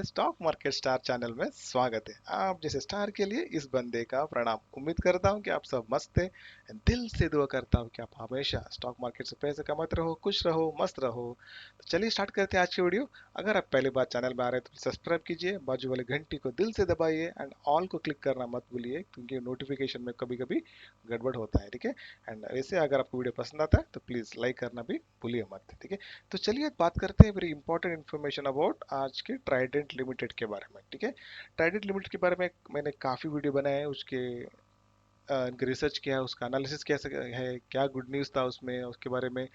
Stock market star channel में स्वागत है। आप जैसे स्टार के लिए इस बंदे का प्रणाम। उम्मीद करता हूं कि आप सब मस्त हैं। दिल से दुआ करता हूं कि आप हमेशा स्टॉक मार्केट से पैसे कमाते रहो, खुश रहो, मस्त रहो। तो चलिए स्टार्ट करते हैं आज की वीडियो। अगर आप पहली बार चैनल में आ रहे हैं तो सब्सक्राइब कीजिए, बाजू वाले घंटी को दिल से दबाइए एंड ऑल को क्लिक करना मत भूलिए, क्योंकि नोटिफिकेशन में कभी कभी गड़बड़ होता है। ठीक है। एंड ऐसे अगर आपको वीडियो पसंद आता है तो प्लीज लाइक करना भी भूलिए मत। ठीक है। तो चलिए बात करते हैं वेरी इंपॉर्टेंट इन्फॉर्मेशन अबाउट आज के ट्राइडेंट लिमिटेड के बारे में। ठीक है। ट्राइडेंट लिमिटेड के बारे में मैंने काफ़ी वीडियो बनाए हैं, उसके इनके रिसर्च किया है, उसका एनालिसिस कैसे है, क्या गुड न्यूज़ था उसमें, उसके बारे में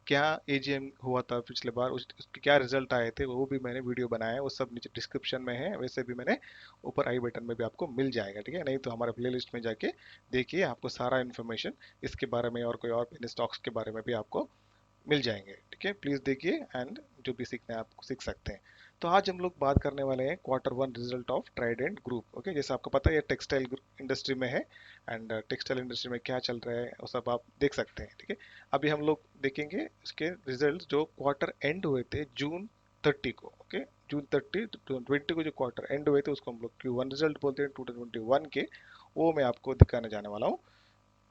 क्या एजीएम हुआ था पिछले बार, उसके क्या रिजल्ट आए थे, वो भी मैंने वीडियो बनाया है। वो सब नीचे डिस्क्रिप्शन में है, वैसे भी मैंने ऊपर आई बटन में भी आपको मिल जाएगा। ठीक है। नहीं तो हमारे प्ले लिस्ट में जाके देखिए, आपको सारा इन्फॉर्मेशन इसके बारे में और कोई और स्टॉक्स के बारे में भी आपको मिल जाएंगे। ठीक है। प्लीज देखिए एंड जो भी सीखना है आप सीख सकते हैं। तो आज हम लोग बात करने वाले हैं quarter one result of Trident group. Okay, जैसे आपको पता है ये टेक्सटाइल इंडस्ट्री में है एंड टेक्सटाइल इंडस्ट्री में क्या चल रहा है वो सब आप देख सकते हैं। ठीक है। अभी हम लोग देखेंगे इसके रिजल्ट जो क्वार्टर एंड हुए थे जून 30 को। ओके, जून 30 2020 को जो क्वार्टर एंड हुए थे उसको हम लोग Q1 रिजल्ट बोलते हैं 2021 के। वो मैं आपको दिखाने जाने वाला हूँ,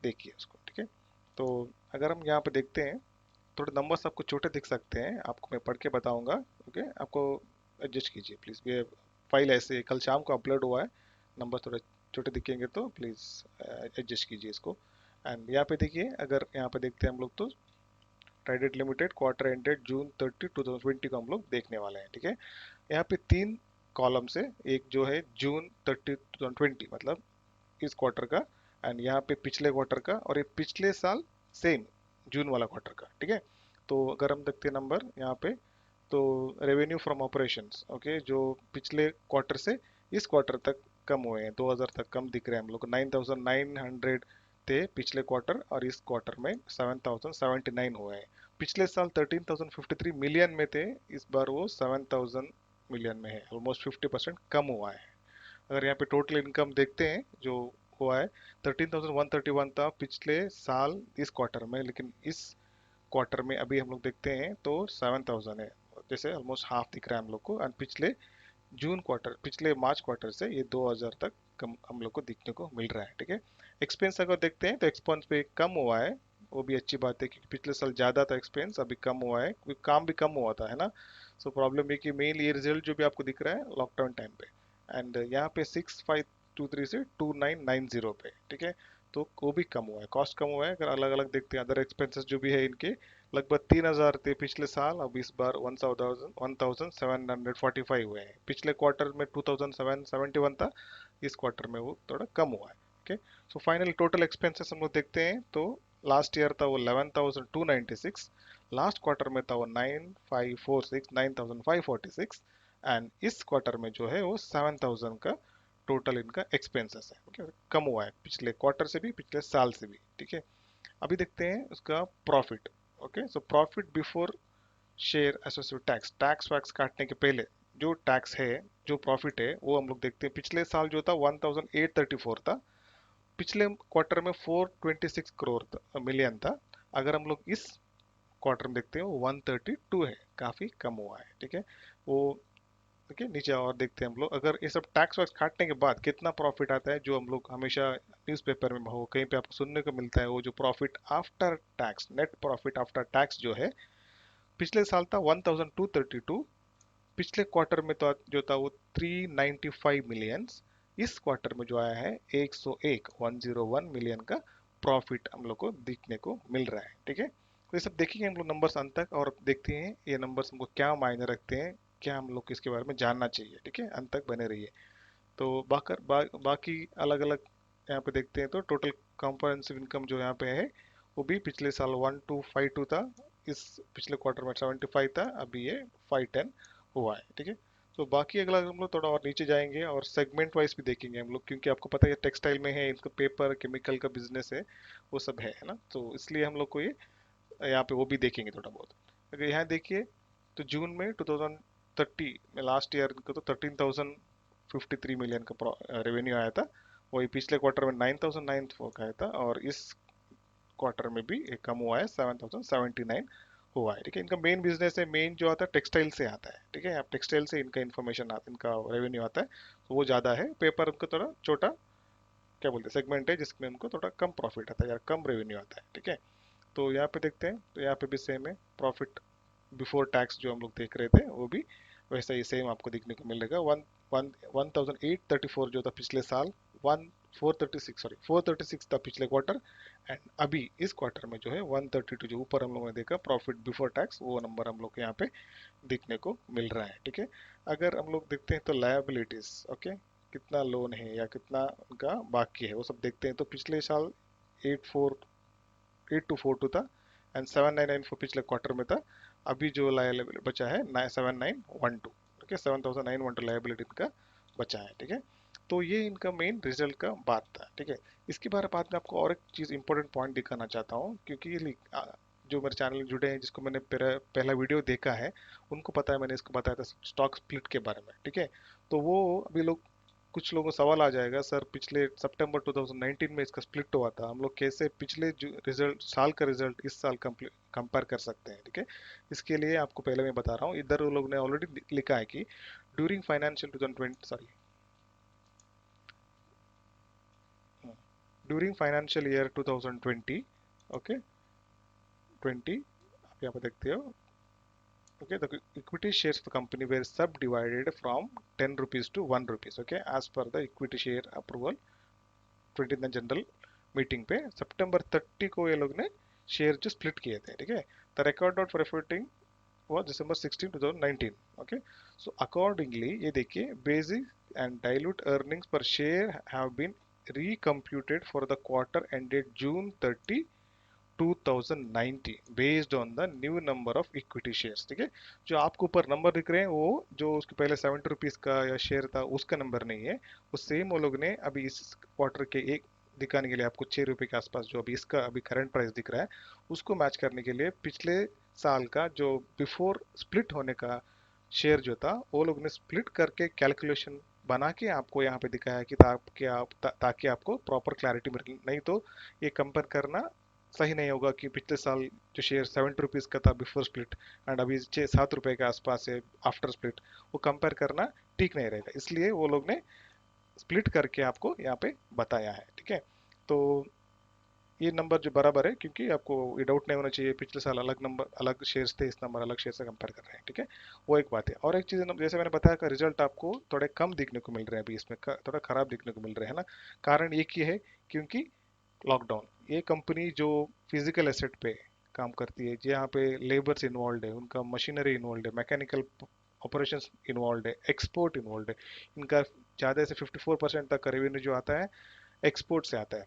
देखिए उसको। ठीक है। तो अगर हम यहाँ पे देखते हैं, थोड़े नंबर्स आपको छोटे दिख सकते हैं, आपको मैं पढ़ के बताऊंगा। ओके, आपको एडजस्ट कीजिए प्लीज। ये फाइल ऐसे कल शाम को अपलोड हुआ है, नंबर थोड़े छोटे दिखेंगे तो प्लीज एडजस्ट कीजिए इसको। एंड यहाँ पे देखिए, अगर यहाँ पे देखते हैं हम लोग तो Trident limited quarter ended June 30 2020 को हम लोग देखने वाले हैं। ठीक है। यहाँ पे तीन कॉलम से, एक जो है June 30 2020 मतलब इस क्वार्टर का, एंड यहाँ पे पिछले क्वार्टर का, और ये पिछले साल सेम जून वाला क्वार्टर का। ठीक है। तो अगर हम देखते हैं नंबर यहाँ पे, तो रेवेन्यू फ्रॉम ऑपरेशंस, ओके, जो पिछले क्वार्टर से इस क्वार्टर तक कम हुए हैं, 2000 तक कम दिख रहे हैं हम लोग को। 9900 थे पिछले क्वार्टर और इस क्वार्टर में 7079 हुए हैं। पिछले साल 13053 मिलियन में थे, इस बार वो 7000 मिलियन में है, ऑलमोस्ट 50% कम हुआ है। अगर यहाँ पे टोटल इनकम देखते हैं जो हुआ है, 13131 था पिछले साल इस क्वार्टर में, लेकिन इस क्वार्टर में अभी हम लोग देखते हैं तो 7000 है, जैसे ऑलमोस्ट हाफ दिख रहा है हम लोग को। एंड पिछले जून क्वार्टर, पिछले मार्च क्वार्टर से ये 2000 तक कम हम लोग को दिखने को मिल रहा है। ठीक है। एक्सपेंस अगर देखते हैं तो एक्सपेंस पे कम हुआ है, वो भी अच्छी बात है, क्योंकि पिछले साल ज्यादा था एक्सपेंस, अभी कम हुआ है क्योंकि काम भी कम हुआ था, है ना। सो प्रॉब्लम ये कि मेन ये रिजल्ट जो भी आपको दिख रहा है लॉकडाउन टाइम पे, एंड यहाँ पे 6523 से 2990 पे। ठीक है। तो वो भी कम हुआ है, कॉस्ट कम हुआ है। अगर अलग अलग देखते हैं अदर एक्सपेंसेस जो भी है इनके, लगभग 3000 थे पिछले साल, अब इस बार 1745 हुए हैं। पिछले क्वार्टर में 2771 था, इस क्वार्टर में वो थोड़ा कम हुआ है। Okay. So final total expenses हम लोग देखते हैं तो लास्ट ईयर था वो 11296, लास्ट क्वार्टर में था वो 9546 एंड इस क्वार्टर में जो है वो 7000 का टोटल इनका एक्सपेंसेस है। ओके, कम हुआ है पिछले क्वार्टर से भी, पिछले साल से भी। ठीक है। अभी देखते हैं उसका profit. Okay, so profit before share associate tax, tax वैक्स काटने के पहले जो टैक्स है, जो प्रॉफिट है, वो हम लोग देखते हैं। पिछले साल जो था 1834 था, पिछले क्वार्टर में 426 करोड़ मिलियन था। अगर हम लोग इस क्वार्टर में देखते हैं वो 132 है, काफी कम हुआ है। ठीक है। वो ठीक है, नीचे और देखते हैं हम लोग, अगर ये सब टैक्स वैक्स काटने के बाद कितना प्रॉफिट आता है, जो हम लोग हमेशा न्यूज़पेपर में हो कहीं पे आपको सुनने को मिलता है, वो जो profit after tax, net profit after tax जो है, पिछले साल था 1232, पिछले क्वार्टर में तो जो था वो 395 मिलियंस, इस क्वार्टर में जो आया है 101 मिलियन का प्रॉफिट हम लोग को दिखने को मिल रहा है। ठीक है। तो ये सब देखेंगे हम लोग नंबर्स अंत तक, और देखते हैं ये नंबर्स हमको क्या मायने रखते हैं, क्या हम लोग इसके बारे में जानना चाहिए। ठीक है, अंत तक बने रहिए। तो बाकी अलग अलग यहाँ पे देखते हैं तो टोटल कॉम्प्रिहेंसिव इनकम जो यहाँ पे है, वो भी पिछले साल 1252 था, इस पिछले क्वार्टर में 75 था, अभी ये 510 हुआ है। ठीक है। तो बाकी अगला हम लोग थोड़ा और नीचे जाएंगे और सेगमेंट वाइज भी देखेंगे हम लोग, क्योंकि आपको पता है टेक्सटाइल में है, इनका पेपर केमिकल का बिजनेस है, वो सब है ना, तो इसलिए हम लोग को ये यहाँ पे वो भी देखेंगे थोड़ा बहुत। अगर यहाँ देखिए तो जून में 2030 में, लास्ट ईयर को तो 13,053 मिलियन का रेवेन्यू आया था, वही पिछले क्वार्टर में 9,009 का आया था, और इस क्वार्टर में भी एक कम हुआ है, 7,079 हुआ है। ठीक है, इनका मेन बिजनेस है, मेन जो आता है टेक्सटाइल से आता है। ठीक है, आप टेक्सटाइल से इनका इन्फॉर्मेशन आता, इनका रेवेन्यू आता है, तो वो ज़्यादा है। पेपर उनका थोड़ा छोटा क्या बोलते हैं सेगमेंट है, जिसमें उनको थोड़ा कम प्रॉफिट आता है या कम रेवेन्यू आता है। ठीक है, तो यहाँ पे देखते हैं, तो यहाँ पे भी सेम है, प्रॉफिट बिफोर टैक्स जो हम लोग देख रहे थे वो भी वैसा ही सेम आपको देखने को मिलेगा। वन वन 1834 जो था पिछले साल, वन 436, सॉरी 436 था पिछले क्वार्टर, एंड अभी इस क्वार्टर में जो है 132 जो ऊपर हम लोगों ने देखा प्रॉफिट बिफोर टैक्स, वो नंबर हम लोग को यहाँ पे देखने को मिल रहा है। ठीक है, अगर हम लोग देखते हैं तो लायबिलिटीज, ओके, कितना लोन है या कितना उनका बाकी है वो सब देखते हैं, तो पिछले साल 8242 था, एंड 7994 पिछले क्वार्टर में था। अभी जो लायबिलिटी बचा है 7912, ठीक है, 7912 लायबिलिटी इनका बचा है। ठीक है, तो ये इनका मेन रिजल्ट का बात था। ठीक है, इसके बारे बाद में आपको और एक चीज़ इंपॉर्टेंट पॉइंट दिखाना चाहता हूँ, क्योंकि ये जो मेरे चैनल में जुड़े हैं, जिसको मैंने पहला वीडियो देखा है, उनको पता है मैंने इसको बताया था स्टॉक स्प्लिट के बारे में। ठीक है, तो वो अभी लोग, कुछ लोगों को सवाल आ जाएगा, सर पिछले सितंबर 2019 में इसका स्प्लिट हुआ था, हम लोग कैसे पिछले रिजल्ट साल का रिजल्ट इस साल कंपेयर कर सकते हैं। ठीक है, इसके लिए आपको पहले मैं बता रहा हूँ, इधर वो लोग ने ऑलरेडी लिखा है कि during financial 2020, sorry, during financial year 2020, okay, 20, आप यहाँ पे देखते हो, okay, the equity shares of the company were subdivided from 10 rupees to 1 rupees, okay, as per the equity share approval 20th general meeting पे सितंबर 30 को ये लोग ने शेयर जो स्प्लिट किए थे। ठीक है, the record dot for reporting was December 16, 2019, okay, so accordingly ये देखिए, basic and dilute earnings per share have been recomputed for the quarter ended June 30 2019 based on the new number of equity shares. ठीक है, जो आपको ऊपर number दिख रहे हैं वो जो उसके पहले 70 रुपीज का या शेयर था उसका नंबर नहीं है, वो सेम वो लोग ने अभी इस क्वार्टर के एक दिखाने के लिए आपको 6 रुपए के आसपास जो अभी इसका अभी करंट प्राइस दिख रहा है, उसको मैच करने के लिए पिछले साल का जो बिफोर स्प्लिट होने का शेयर जो था वो लोग ने स्प्लिट करके कैलकुलेशन बना के आपको यहाँ पे दिखाया कि ताकि आपको प्रॉपर क्लैरिटी मिले, नहीं तो ये कंपेयर करना सही नहीं होगा कि पिछले साल जो शेयर 70 रुपीज का था बिफोर स्प्लिट एंड अभी 6-7 रुपए के आसपास है आफ्टर स्प्लिट, वो कंपेयर करना ठीक नहीं रहेगा, इसलिए वो लोग ने स्प्लिट करके आपको यहाँ पे बताया है। ठीक है, तो ये नंबर जो बराबर है, क्योंकि आपको ये डाउट नहीं होना चाहिए पिछले साल अलग नंबर अलग शेयर्स थे, इस नंबर अलग शेयर से कंपेयर कर रहे हैं। ठीक है, वो एक बात है। और एक चीज़ जैसे मैंने बताया का रिजल्ट आपको थोड़े कम दिखने को मिल रहे हैं अभी इसमें, थोड़ा खराब दिखने को मिल रहे हैं ना, कारण एक ही है, क्योंकि लॉकडाउन, ये कंपनी जो फिजिकल एसेट पे काम करती है, जहाँ पे लेबर्स इन्वॉल्व है, उनका मशीनरी इन्वॉल्व है, मैकेनिकल ऑपरेशंस इन्वॉल्व है, एक्सपोर्ट इन्वॉल्व है, इनका ज़्यादा से 54% तक का रेवेन्यू जो आता है एक्सपोर्ट से आता है।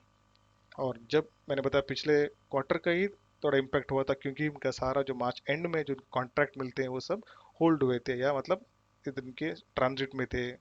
और जब मैंने बताया पिछले क्वार्टर का ही थोड़ा इम्पैक्ट हुआ था, क्योंकि इनका सारा जो मार्च एंड में जो कॉन्ट्रैक्ट मिलते हैं वो सब होल्ड हुए थे, या मतलब इनके ट्रांजिट में थे,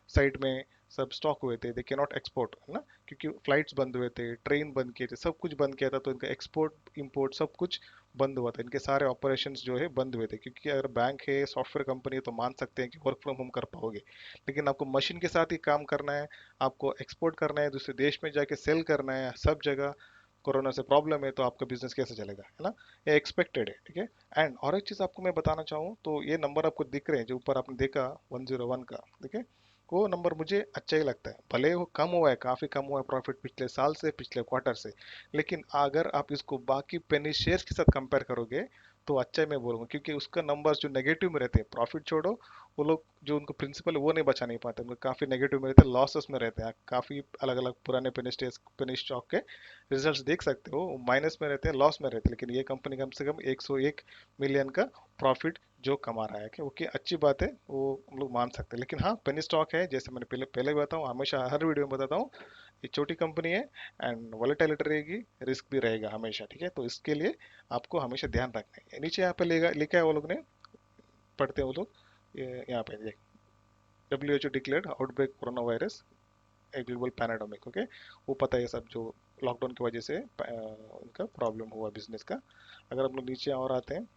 साइड में सब स्टॉक हुए थे, दे के नॉट एक्सपोर्ट, है ना, क्योंकि फ्लाइट्स बंद हुए थे, ट्रेन बंद किए थे, सब कुछ बंद किया था, तो इनका एक्सपोर्ट इंपोर्ट सब कुछ बंद हुआ था, इनके सारे ऑपरेशंस जो है बंद हुए थे। क्योंकि अगर बैंक है, सॉफ्टवेयर कंपनी है, तो मान सकते हैं कि वर्क फ्रॉम होम कर पाओगे, लेकिन आपको मशीन के साथ ही काम करना है, आपको एक्सपोर्ट करना है, दूसरे देश में जाके सेल करना है, सब जगह कोरोना से प्रॉब्लम है, तो आपका बिजनेस कैसे चलेगा, है ना, ये एक्सपेक्टेड है। ठीक है, एंड और एक चीज आपको मैं बताना चाहूँ, तो ये नंबर आपको दिख रहे हैं जो ऊपर आपने देखा 101 का, ठीक है, वो नंबर मुझे अच्छा ही लगता है, भले वो कम हुआ है, काफी कम हुआ है प्रॉफिट पिछले साल से, पिछले क्वार्टर से, लेकिन अगर आप इसको बाकी पेनी शेयर्स के साथ कंपेयर करोगे तो अच्छा ही मैं बोलूंगा, क्योंकि उसका नंबर जो नेगेटिव में रहते हैं, प्रॉफिट छोड़ो, वो लोग जो उनको प्रिंसिपल है वो नहीं बचा नहीं पाते, उनको काफी नेगेटिव में रहते हैं, लॉसेस में रहते हैं, काफी अलग अलग पुराने पेनी स्टॉक के रिजल्ट्स देख सकते हो, माइनस में रहते हैं, लॉस में रहते हैं, लेकिन ये कंपनी कम से कम 101 मिलियन का प्रॉफिट जो कमा रहा है, कि ओके अच्छी बात है, वो हम लोग मान सकते हैं। लेकिन हाँ, पेनी स्टॉक है, जैसे मैंने पहले पहले भी बताऊँ, हमेशा हर वीडियो में बताता हूँ, ये छोटी कंपनी है, एंड वॉलेटिलिटी रहेगी, रिस्क भी रहेगा हमेशा। ठीक है, तो इसके लिए आपको हमेशा ध्यान रखना है। नीचे यहाँ पे लिखा है वो लोग ने, पढ़ते हैं वो लोग, यहाँ पे WHO declared outbreak corona virus a global pandemic, okay, वो पता है सब जो लॉकडाउन की वजह से उनका प्रॉब्लम हुआ बिजनेस का। अगर हम लोग नीचे और आते हैं,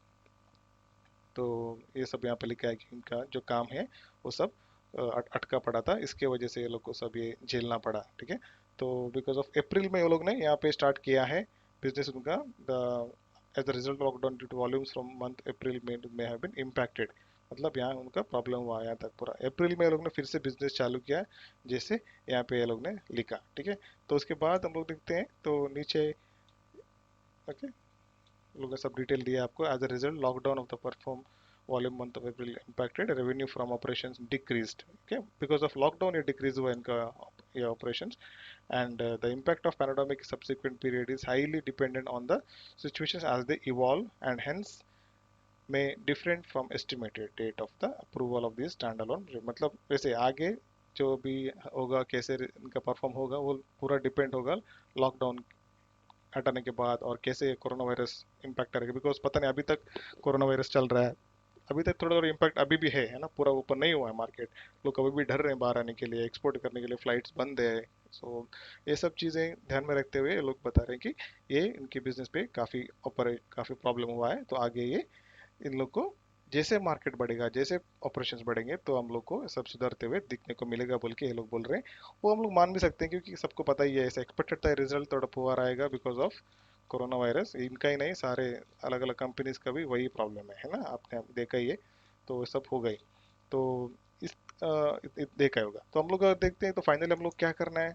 तो ये सब यहाँ पे लिखा है कि इनका जो काम है वो सब अटका पड़ा था, इसके वजह से ये लोग को सब ये झेलना पड़ा। ठीक है, तो बिकॉज ऑफ अप्रैल में ये लोग ने यहाँ पे स्टार्ट किया है बिजनेस उनका, the as the result lockdown due to volumes from month April में हैव बीन इम्पैक्टेड। मतलब यहाँ उनका प्रॉब्लम हुआ यहाँ तक पूरा अप्रैल में ये लोग ने फिर से बिजनेस चालू किया, जैसे यहाँ पे ये लोग ने लिखा। ठीक है, तो उसके बाद हम लोग देखते हैं तो नीचे, ओके, लोग ने सब डिटेल दिया आपको। As a result lockdown of the perform volume month of April impacted revenue from operations decreased. Okay, because of lockdown ये डिक्रीज हुआ इनका ये operations. And the impact of pandemic subsequent period is highly dependent on the situations as they evolve and hence may different from estimated date of the approval of this standalone। मतलब वैसे आगे जो भी होगा, कैसे इनका परफॉर्म होगा, वो पूरा डिपेंड होगा लॉकडाउन हटाने के बाद और कैसे कोरोना वायरस इम्पैक्ट करेगा। बिकॉज पता नहीं, अभी तक कोरोना वायरस चल रहा है, अभी तक थोड़ा थोड़ा इम्पैक्ट अभी भी है ना, पूरा ऊपर नहीं हुआ है मार्केट। लोग अभी भी डर रहे हैं बाहर आने के लिए, एक्सपोर्ट करने के लिए फ्लाइट्स बंद है। सो ये सब चीज़ें ध्यान में रखते हुए ये लोग बता रहे हैं कि ये इनके बिजनेस पे काफ़ी प्रॉब्लम हुआ है। तो आगे ये इन लोग को जैसे मार्केट बढ़ेगा, जैसे ऑपरेशंस बढ़ेंगे, तो हम लोग को सब सुधरते हुए दिखने को मिलेगा बोल के ये लोग बोल रहे हैं। वो हम लोग मान भी सकते हैं क्योंकि सबको पता ही है, ऐसा एक्सपेक्टेड था रिजल्ट थोड़ा पुअर आएगा बिकॉज ऑफ कोरोना वायरस। इनका ही नहीं, सारे अलग अलग कंपनीज का भी वही प्रॉब्लम है ना, आपने देखा ही है। तो सब हो गई, तो इस देखा ही होगा। तो हम लोग अगर देखते हैं तो फाइनली हम लोग क्या करना है,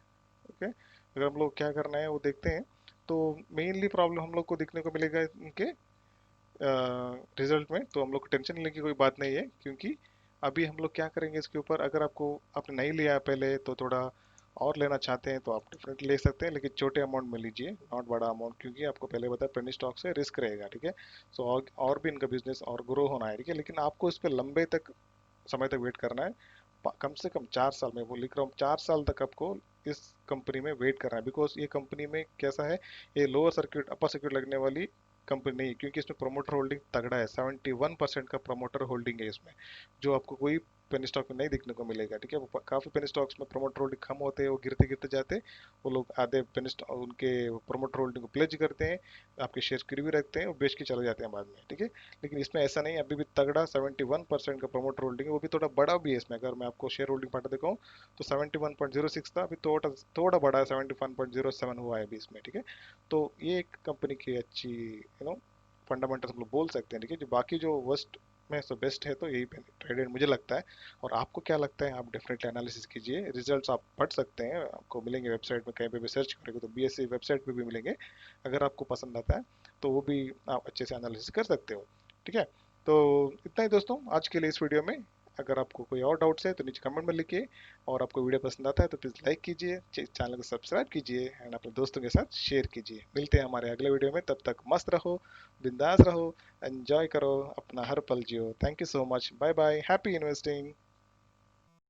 ओके, अगर हम लोग क्या करना है वो देखते हैं, तो मेनली प्रॉब्लम हम लोग को दिखने को मिलेगा इनके रिजल्ट में। तो हम लोग को टेंशन लेने की कोई बात नहीं है, क्योंकि अभी हम लोग क्या करेंगे इसके ऊपर, अगर आपने नहीं लिया है पहले तो थोड़ा और लेना चाहते हैं तो आप डिफरेंट ले सकते हैं, लेकिन छोटे अमाउंट में लीजिए, नॉट बड़ा अमाउंट, क्योंकि आपको पहले बताया पेनी स्टॉक से रिस्क रहेगा। ठीक है, सो और भी इनका बिजनेस और ग्रो होना है। ठीक है, लेकिन आपको इस पर लंबे तक समय तक वेट करना है। कम से कम 4 साल में, वो लिख रहा हूँ 4 साल तक आपको इस कंपनी में वेट करना है। बिकॉज ये कंपनी में कैसा है, ये लोअर सर्किट अपर सर्किट लगने वाली कंपनी नहीं है, क्योंकि इसमें प्रोमोटर होल्डिंग तगड़ा है। 71% का प्रोमोटर होल्डिंग है इसमें, जो आपको कोई पेनी स्टॉक में नहीं देखने को मिलेगा। ठीक है, काफी पेनी स्टॉक्स में प्रोमोटर होल्डिंग कम होते हैं, वो गिरते गिरते जाते हैं। वो लोग आधे पेनी स्टॉक उनके प्रोमोटर होल्डिंग को प्लेज करते हैं, आपके शेयर गिरवी रखते हैं और बेच के चले जाते हैं बाद में। ठीक है, लेकिन इसमें ऐसा नहीं है, अभी भी तगड़ा 71% का प्रोमोटर होल्डिंग है, वो भी थोड़ा बड़ा भी है इसमें। अगर मैं आपको शेयर होल्डिंग पार्ट दिखाऊं तो 71.06 था, अभी थोड़ा थोड़ा बड़ा है, 71.07 हुआ है अभी इसमें। ठीक है, तो ये एक कंपनी की अच्छी फंडामेंटल्स हम लोग बोल सकते हैं। ठीक है, जो बाकी जो वर्स्ट में से बेस्ट है तो यही ट्रेडेड मुझे लगता है। और आपको क्या लगता है, आप डेफिनेटली एनालिसिस कीजिए, रिजल्ट्स आप पढ़ सकते हैं, आपको मिलेंगे वेबसाइट में, कहीं पे भी सर्च करेंगे तो बीएससी वेबसाइट पे भी मिलेंगे। अगर आपको पसंद आता है तो वो भी आप अच्छे से एनालिसिस कर सकते हो। ठीक है, तो इतना ही दोस्तों आज के लिए इस वीडियो में। अगर आपको कोई और डाउट्स है तो नीचे कमेंट में लिखिए, और आपको वीडियो पसंद आता है तो प्लीज़ लाइक कीजिए, चैनल को सब्सक्राइब कीजिए एंड अपने दोस्तों के साथ शेयर कीजिए। मिलते हैं हमारे अगले वीडियो में, तब तक मस्त रहो, बिंदास रहो, एंजॉय करो, अपना हर पल जियो। Thank you so much, bye bye, happy investing.